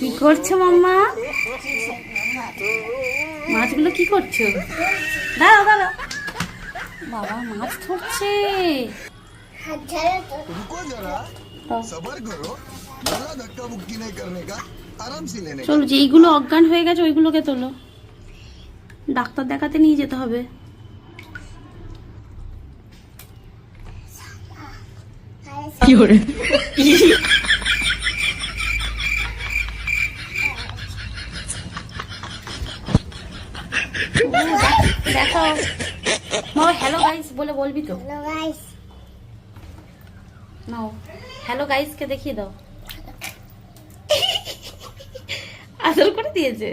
কি করছো মাম্মা? মাছগুলো কি করছো? দাঁড়াও দাঁড়াও, বাবা মাছ ধরছে। रुको जरा सबर करो ज्यादा धक्का मुक्की नहीं करने का आराम से लेने का চলো, যেইগুলো অজ্ঞান হয়ে গেছে ওইগুলোকে তোলো, ডাক্তার দেখাতে নিয়ে যেতে হবে। কি করে দেখো বাবা, হ্যালো গাইস বলে বলবি তো? নাও, হ্যালো গাইস কে দেখিয়ে দাও। আসল করে দিয়েছে।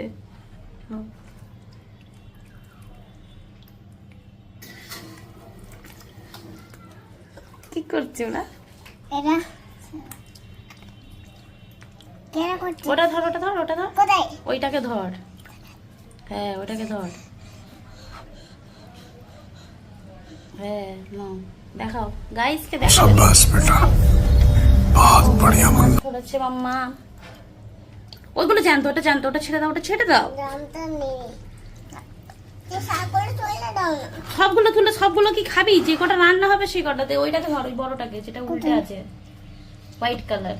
নাও। কি করছে ওরা? ওটা ধর, ওটা ধর, ওটা ধর, ওইটাকে ধর। হ্যাঁ ওটাকে ধর। হ্যাঁ নাও, দেখাও গাইসকে দেখাও। शाबाश बेटा बहुत बढ़िया मुन्ना করেছে মাম্মা। ওইগুলো জানতো, ওটা জানতো, ওটা ছেড়ে দাও, ওটা ছেড়ে দাও। সবগুলো তুলে, সবগুলো কি খাবি? যে কটা রান্না হবে সেই কটা দে। ওইটাকে ধর, ওই বড়টাকে যেটা উল্টে আছে, হোয়াইট কালার।